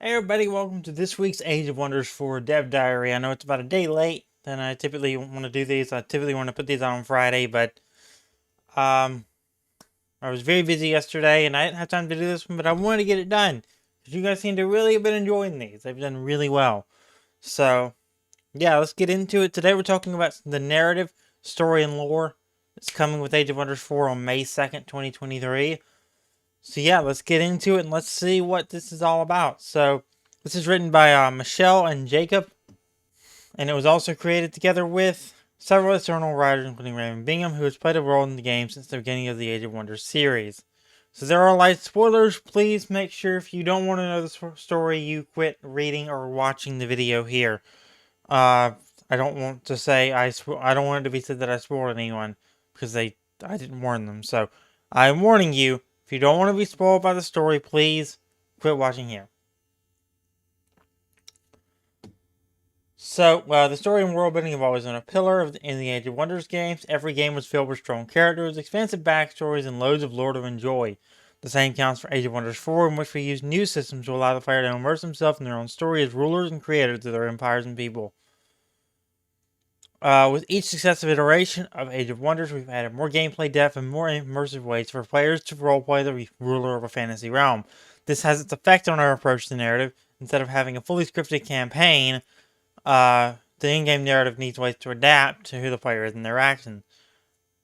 Hey everybody, welcome to this week's Age of Wonders 4 Dev Diary. I know it's about a day late than I typically want to do these. I typically want to put these on Friday, but um, I was very busy yesterday and I didn't have time to do this one, but I wanted to get it done. Because you guys seem to really have been enjoying these. They've done really well. So, yeah, let's get into it. Today we're talking about the narrative, story, and lore that's coming with Age of Wonders 4 on May 2nd, 2023. So yeah, let's get into it and let's see what this is all about. So, this is written by Michelle and Jacob, and it was also created together with several external writers, including Raymond Bingham, who has played a role in the game since the beginning of the Age of Wonders series. So there are light spoilers. Please make sure if you don't want to know the story, you quit reading or watching the video here. I don't want to say I don't want it to be said that I spoiled anyone because I didn't warn them. So I'm warning you. If you don't want to be spoiled by the story, please quit watching here. So, the story and world building have always been a pillar in the Age of Wonders games. Every game was filled with strong characters, expansive backstories, and loads of lore to enjoy. The same counts for Age of Wonders 4, in which we use new systems to allow the player to immerse themselves in their own story as rulers and creators of their empires and people. With each successive iteration of Age of Wonders, we've added more gameplay depth and more immersive ways for players to roleplay the ruler of a fantasy realm. This has its effect on our approach to narrative. Instead of having a fully scripted campaign, the in-game narrative needs ways to adapt to who the player is and their actions.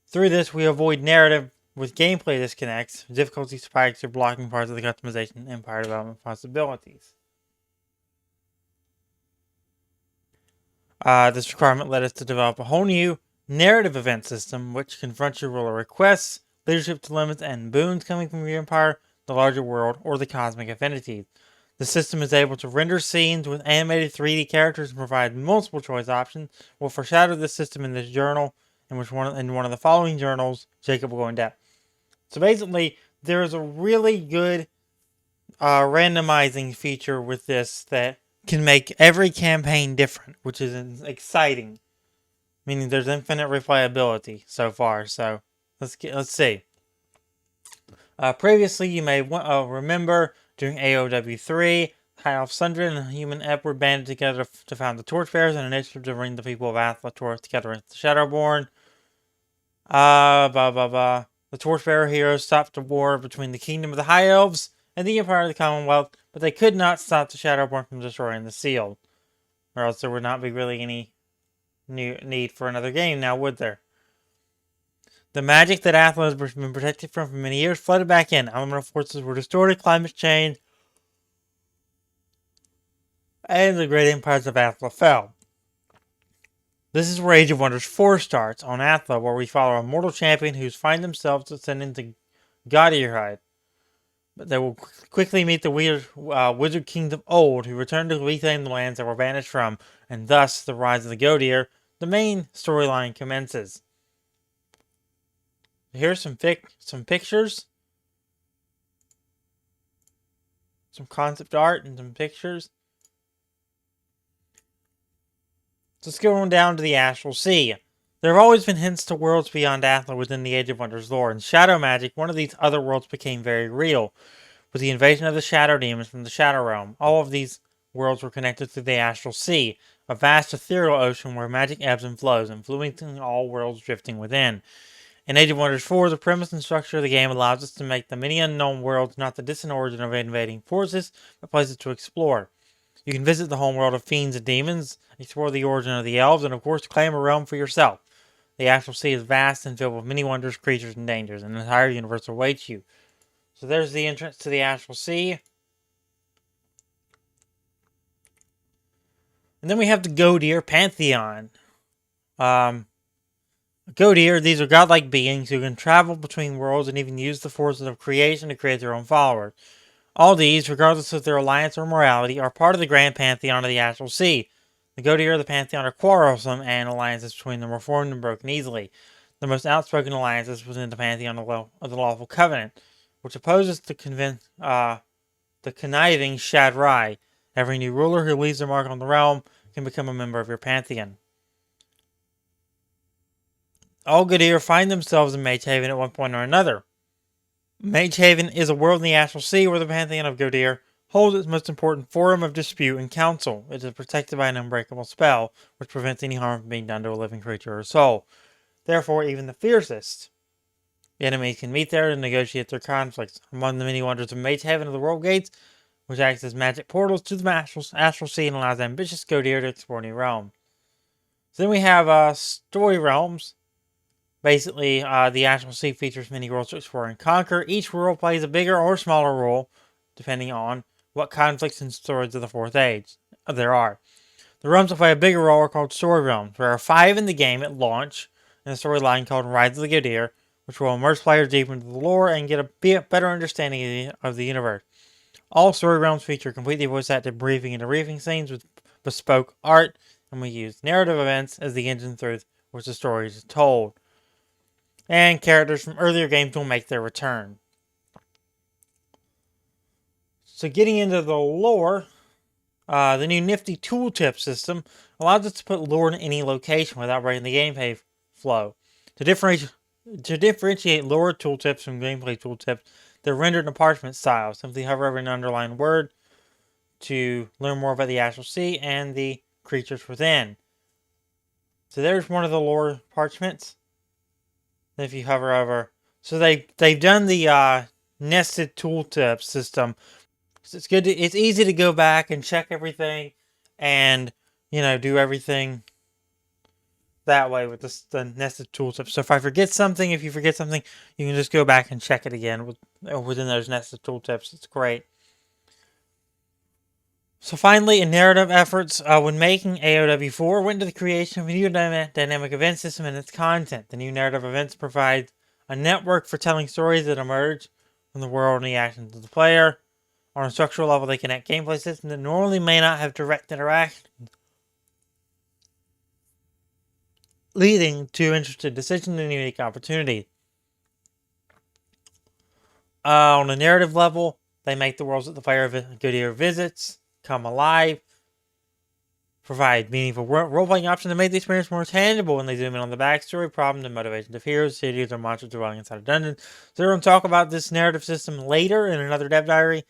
Through this, we avoid narrative with gameplay disconnects, difficulty spikes, or blocking parts of the customization and empire development possibilities. This requirement led us to develop a whole new narrative event system, which confronts your ruler requests, leadership dilemmas, and boons coming from your empire, the larger world, or the cosmic affinities. The system is able to render scenes with animated 3D characters and provide multiple choice options. We'll foreshadow this system in this journal, in one of the following journals, Jacob will go in depth. So basically, there is a really good randomizing feature with this that can make every campaign different, which is exciting. Meaning there's infinite replayability so far. So let's see. Previously, you may remember during AOW3, High Elf Sundred and Human Ep were banded together to found the Torchbearers, an initiative to bring the people of Athla together with the Shadowborn. The Torchbearer heroes stopped the war between the Kingdom of the High Elves and the Empire of the Commonwealth, but they could not stop the Shadowborn from destroying the seal. Or else there would not be really any new need for another game now, would there? The magic that Athla has been protected from for many years flooded back in. Elemental forces were distorted, climate change, and the great empires of Athla fell. This is where Age of Wonders 4 starts, on Athla, where we follow a mortal champion who find themselves ascending to Godierhide. But they will quickly meet the wizard kings of old, who return to reclaim the lands that were banished from, and thus the rise of the Godier. The main storyline commences. Here's some pictures, some concept art, and some pictures. Let's go on down to the Astral Sea. There have always been hints to worlds beyond Athla within the Age of Wonders lore. In Shadow Magic, one of these other worlds became very real, with the invasion of the Shadow Demons from the Shadow Realm. All of these worlds were connected through the Astral Sea, a vast ethereal ocean where magic ebbs and flows, influencing all worlds drifting within. In Age of Wonders 4, the premise and structure of the game allows us to make the many unknown worlds not the distant origin of invading forces, but places to explore. You can visit the homeworld of fiends and demons, explore the origin of the elves, and of course claim a realm for yourself. The Astral Sea is vast and filled with many wonders, creatures, and dangers, and an entire universe awaits you. So there's the entrance to the Astral Sea. And then we have the Godier Pantheon. Godier, these are godlike beings who can travel between worlds and even use the forces of creation to create their own followers. All these, regardless of their alliance or morality, are part of the grand pantheon of the Astral Sea. The Godier of the pantheon are quarrelsome, and alliances between them are formed and broken easily. The most outspoken alliances within the pantheon of the Lawful Covenant, which opposes the conniving Shad-Rai. Every new ruler who leaves their mark on the realm can become a member of your pantheon. All Godier find themselves in Mage Haven at one point or another. Mage Haven is a world in the Astral Sea where the pantheon of Godier holds its most important forum of dispute and counsel. It is protected by an unbreakable spell, which prevents any harm from being done to a living creature or soul. Therefore, even the fiercest enemies can meet there and negotiate their conflicts. Among the many wonders of Mage Heaven are the World Gates, which acts as magic portals to the astral sea and allows ambitious Godir to explore new realms. So then we have story realms. Basically, the astral sea features many worlds to explore and conquer. Each world plays a bigger or smaller role, depending on what conflicts and stories of the Fourth Age there are. The realms that play a bigger role are called story realms. There are 5 in the game at launch, and a storyline called Rise of the Godir, which will immerse players deeper into the lore and get a better understanding of the universe. All story realms feature completely voice-acted briefing and debriefing scenes with bespoke art, and we use narrative events as the engine through which the story is told. And characters from earlier games will make their return. So getting into the lore, the new nifty tooltip system allows us to put lore in any location without breaking the gameplay flow. To differentiate lore tooltips from gameplay tooltips, they're rendered in parchment style. Simply hover over an underlined word to learn more about the Astral Sea and the creatures within. So there's one of the lore parchments. Then if you hover over, so they've done the nested tooltip system. It's good. It's easy to go back and check everything, and do everything that way with the nested tooltip. So if you forget something, you can just go back and check it again within those nested tooltips. It's great. So finally, in narrative efforts, when making AOW4, went to the creation of a new dynamic event system and its content. The new narrative events provide a network for telling stories that emerge from the world and the actions of the player. On a structural level, they connect gameplay systems that normally may not have direct interaction, leading to interesting decisions and unique opportunities. On a narrative level, they make the worlds that the player Goodyear visits come alive, provide meaningful role-playing options, and make the experience more tangible when they zoom in on the backstory, problems, and motivations of heroes, cities, or monsters dwelling inside a dungeon. So we're going to talk about this narrative system later in another dev diary,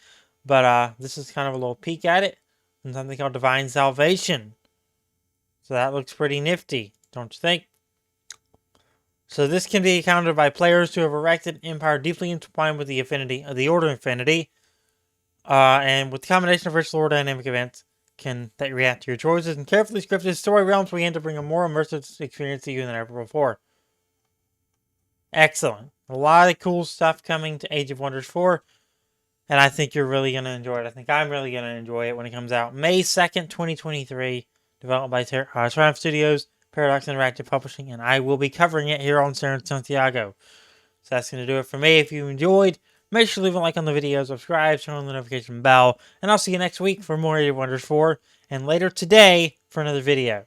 but this is kind of a little peek at it, and something called Divine Salvation. So that looks pretty nifty, don't you think? So this can be encountered by players who have erected an empire deeply intertwined with the Order Infinity, and with the combination of rich lore dynamic events that react to your choices and carefully scripted story realms, we aim to bring a more immersive experience to you than ever before. Excellent. A lot of cool stuff coming to Age of Wonders 4, and I think you're really going to enjoy it. I think I'm really going to enjoy it when it comes out May 2nd, 2023, developed by Triumph Studios, Paradox Interactive Publishing, and I will be covering it here on Seren Santiago. So that's going to do it for me. If you enjoyed, make sure to leave a like on the video, subscribe, turn on the notification bell, and I'll see you next week for more Age of Wonders 4, and later today for another video.